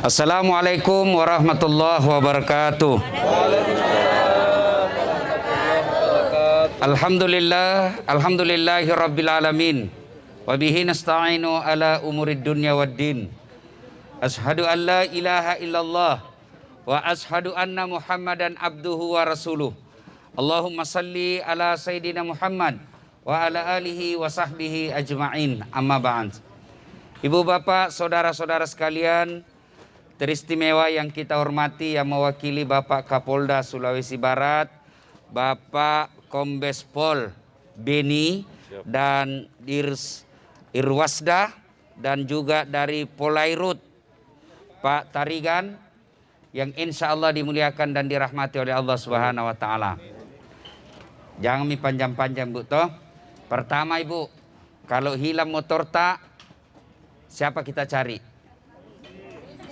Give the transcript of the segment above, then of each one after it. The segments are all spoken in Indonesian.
Assalamualaikum warahmatullahi wabarakatuh. Alhamdulillahi rabbil alamin. Wa bihi nasta'inu ala umurid dunya waddin. Ashhadu an la ilaha illallah wa ashhadu anna Muhammadan abduhu wa rasuluh. Allahumma salli ala sayyidina Muhammad wa ala alihi wa sahbihi ajma'in. Amma ba'd. Ibu bapak, saudara-saudara sekalian, teristimewa yang kita hormati, yang mewakili Bapak Kapolda Sulawesi Barat, Bapak Kombes Pol Beni dan Irwasda, dan juga dari Polairut Pak Tarigan, yang insya Allah dimuliakan dan dirahmati oleh Allah Subhanahu wa Ta'ala. Jangan panjang-panjang, Bu toh. Pertama, Ibu, kalau hilang motor tak, siapa kita cari?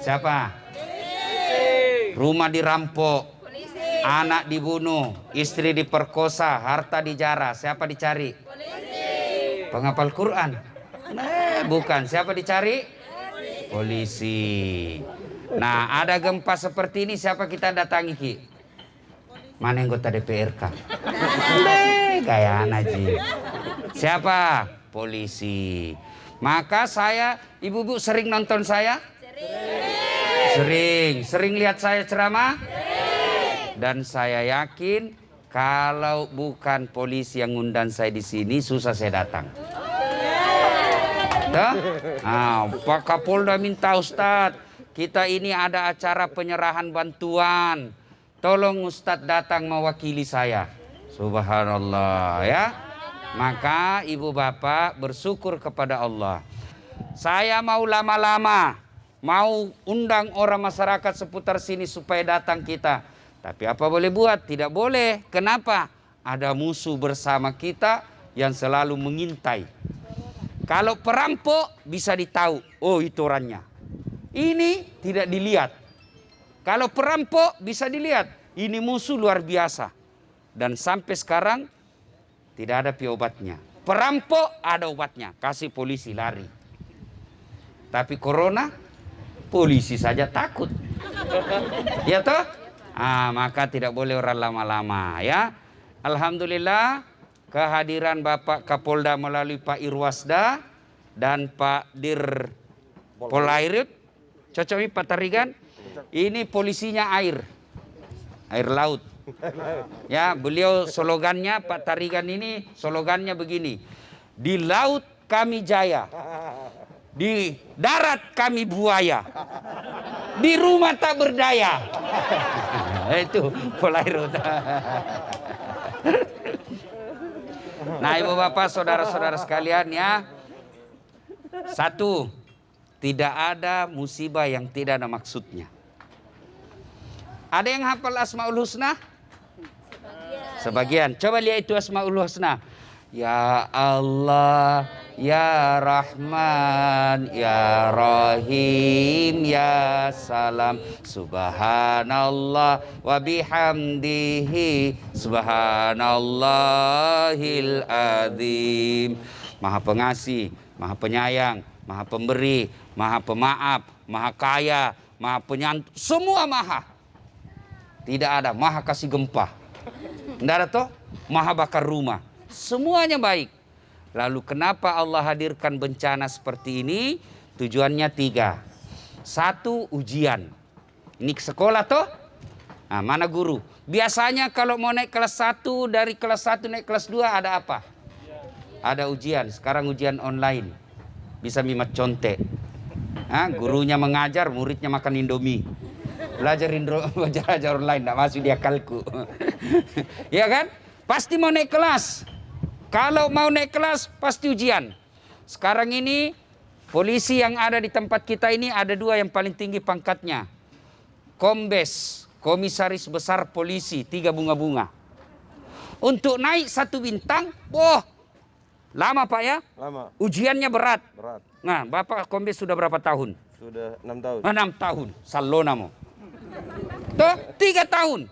Siapa? Polisi. Rumah dirampok, polisi. Anak dibunuh, istri diperkosa, harta dijara, siapa dicari? Polisi. Penghafal Quran? Bukan, siapa dicari? Polisi. Nah, ada gempa seperti ini, siapa kita datangi, Ki? Mana anggota DPRK? Gaya Naji. Siapa? Polisi. Maka saya, ibu-ibu sering nonton saya? Sering lihat saya ceramah? Dan saya yakin kalau bukan polisi yang ngundang saya di sini, susah saya datang. Pak Kapolda minta, Ustadz, kita ini ada acara penyerahan bantuan. Tolong Ustadz datang mewakili saya. Subhanallah ya. Maka ibu bapak bersyukur kepada Allah. Saya mau lama-lama, mau undang orang masyarakat seputar sini supaya datang kita. Tapi apa boleh buat? Tidak boleh. Kenapa? Ada musuh bersama kita yang selalu mengintai. Kalau perampok bisa ditahu, oh itu orangnya. Ini tidak dilihat. Kalau perampok bisa dilihat, ini musuh luar biasa. Dan sampai sekarang tidak ada obatnya. Perampok ada obatnya, kasih polisi lari. Tapi corona, polisi saja takut. Ya toh? Maka tidak boleh orang lama-lama ya. Alhamdulillah kehadiran Bapak Kapolda melalui Pak Irwasda dan Pak Dir Polairut. Cocok nih Pak Tarigan. Ini polisinya air laut. Ya, beliau slogannya, Pak Tarigan ini slogannya begini. Di laut kami jaya. Di darat kami buaya. Di rumah tak berdaya. Itu Polairut. Nah, ibu bapak, saudara-saudara sekalian ya. Satu, tidak ada musibah yang tidak ada maksudnya. Ada yang hafal Asmaul Husna? Sebagian. Coba lihat itu Asmaul Husna. Ya Allah, Ya Rahman, Ya Rahim, Ya Salam, Subhanallah wa bihamdihi, Subhanallahil Azim. Maha pengasih, maha penyayang, maha pemberi, maha pemaaf, maha kaya, maha penyantun, semua maha. Tidak ada maha kasih gempa. Tidak ada toh? Maha bakar rumah. Semuanya baik. Lalu kenapa Allah hadirkan bencana seperti ini? Tujuannya 3. 1, ujian. Ini ke sekolah toh? Nah, mana guru? Biasanya kalau mau naik kelas 1, dari kelas 1 naik kelas 2 ada apa? Ada ujian. Sekarang ujian online. Bisa mimat contek. Gurunya mengajar, muridnya makan Indomie. Belajar online, tidak masuk di akalku. Ya kan? Pasti mau naik kelas. Kalau mau naik kelas, pasti ujian. Sekarang ini, polisi yang ada di tempat kita ini ada 2 yang paling tinggi pangkatnya. Kombes, Komisaris Besar Polisi, 3 bunga-bunga. Untuk naik 1 bintang, lama Pak ya? Lama. Ujiannya berat. Berat. Nah, Bapak Kombes sudah berapa tahun? Sudah 6 tahun. 6 tahun. Salonamo. Tuh, 3 tahun.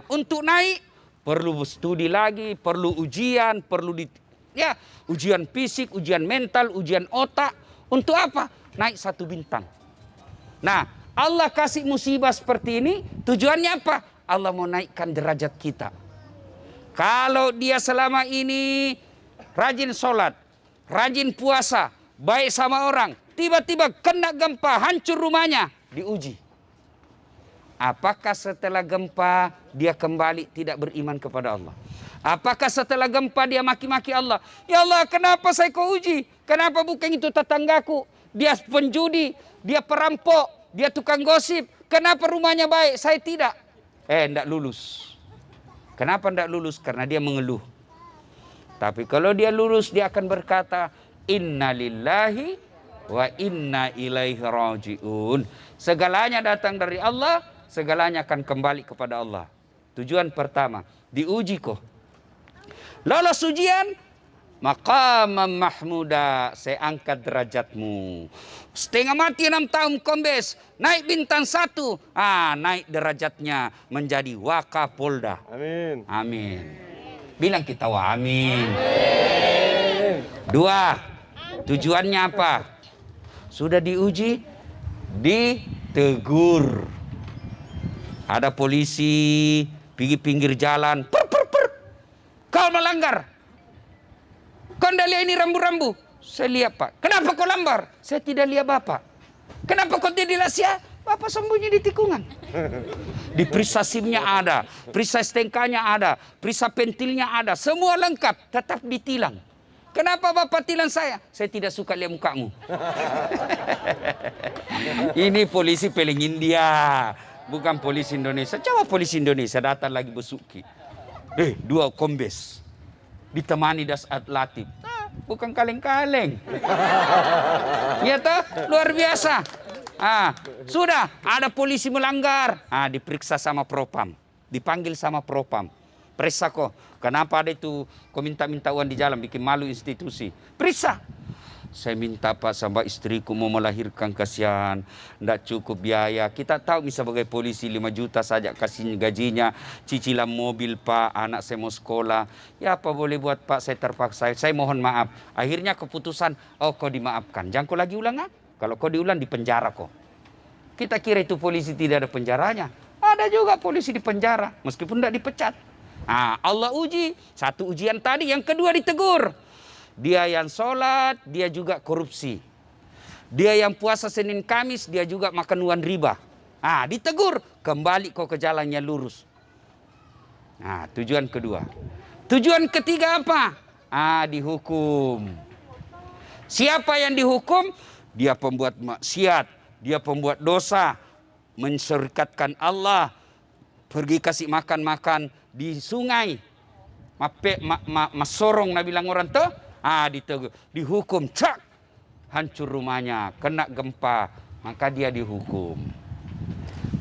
Untuk naik perlu studi lagi, perlu ujian, ujian fisik, ujian mental, ujian otak. Untuk apa? Naik 1 bintang. Nah, Allah kasih musibah seperti ini, tujuannya apa? Allah mau naikkan derajat kita. Kalau dia selama ini rajin sholat, rajin puasa, baik sama orang, tiba-tiba kena gempa, hancur rumahnya, diuji. Apakah setelah gempa dia kembali tidak beriman kepada Allah? Apakah setelah gempa dia maki-maki Allah? Ya Allah, kenapa saya kau uji? Kenapa bukan itu tetanggaku? Dia penjudi, dia perampok, dia tukang gosip. Kenapa rumahnya baik, saya tidak? Tidak lulus. Kenapa tidak lulus? Karena dia mengeluh. Tapi kalau dia lulus, dia akan berkata, Inna lillahi wa inna ilaihi raji'un. Segalanya datang dari Allah, segalanya akan kembali kepada Allah. Tujuan pertama, diuji kok. Lolos ujian, maqamam mahmuda, saya angkat derajatmu. Setengah mati 6 tahun kombes, naik bintang 1, naik derajatnya menjadi Wakapolda. Amin. Amin. Bilang kita amin. Amin. 2, tujuannya apa? Sudah diuji, ditegur. Ada polisi pergi pinggir jalan, kau melanggar. Kau tidak lihat ini rambu-rambu? Saya lihat Pak. Kenapa kau lambar? Saya tidak lihat Bapak. Kenapa kau tidak lihat saya? Bapak sembunyi di tikungan. Di perisa SIM-nya ada, perisa STNK-nya ada, perisa pentilnya ada, semua lengkap, tetap ditilang. Kenapa Bapak tilang saya? Saya tidak suka lihat mukamu. Ini polisi paling India, bukan polisi Indonesia. Coba polisi Indonesia datang lagi besuki. 2 kombes ditemani Dasat Latif. Bukan kaleng-kaleng. Ya toh, luar biasa. Sudah ada polisi melanggar, diperiksa sama propam, dipanggil sama propam. Periksa kok, kenapa ada itu kau minta uang di jalan, bikin malu institusi. Periksa. Saya minta Pak sama istriku mau melahirkan, kasihan, tidak cukup biaya. Kita tahu bisa sebagai polisi 5 juta saja kasih gajinya, cicilan mobil Pak, anak saya mau sekolah. Ya apa boleh buat Pak, saya terpaksa, saya mohon maaf. Akhirnya keputusan, kau dimaafkan. Jangan kau lagi ulang. Kalau kau diulang di penjara kok. Kita kira itu polisi tidak ada penjaranya. Ada juga polisi di penjara, meskipun tidak dipecat. Allah uji, 1 ujian tadi, yang kedua ditegur. Dia yang sholat, dia juga korupsi. Dia yang puasa Senin Kamis, dia juga makan uang riba. Ditegur, kembali kau ke jalannya lurus. Tujuan kedua. Tujuan ketiga apa? Dihukum. Siapa yang dihukum? Dia pembuat maksiat, dia pembuat dosa, mensyirikatkan Allah, pergi kasih makan di sungai, masorong nabi bilang orang tuh. Ditegur, dihukum, cak, hancur rumahnya, kena gempa, maka dia dihukum.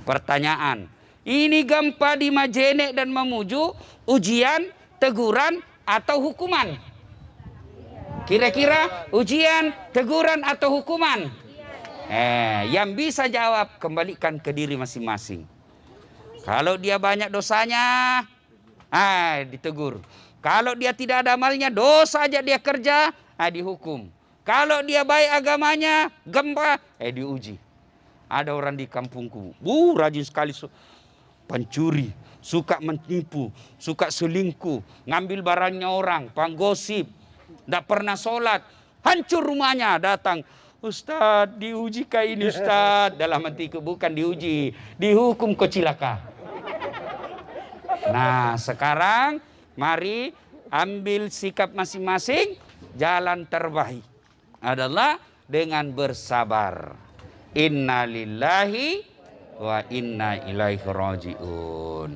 Pertanyaan, ini gempa di Majene dan Mamuju, ujian, teguran, atau hukuman? Kira-kira ujian, teguran, atau hukuman? Yang bisa jawab, kembalikan ke diri masing-masing. Kalau dia banyak dosanya, ditegur. Kalau dia tidak ada amalnya, dosa aja dia kerja, dihukum. Kalau dia baik agamanya, gempa, diuji. Ada orang di kampungku, rajin sekali pencuri, suka menipu, suka selingkuh, ngambil barangnya orang, panggosip, tidak pernah sholat, hancur rumahnya, datang. Ustadz, diuji kayak ini Ustadz. Dalam hatiku, bukan diuji, dihukum kau cilaka. Nah sekarang mari ambil sikap masing-masing. Jalan terbaik adalah dengan bersabar. Inna lillahi wa inna ilaihi raji'un.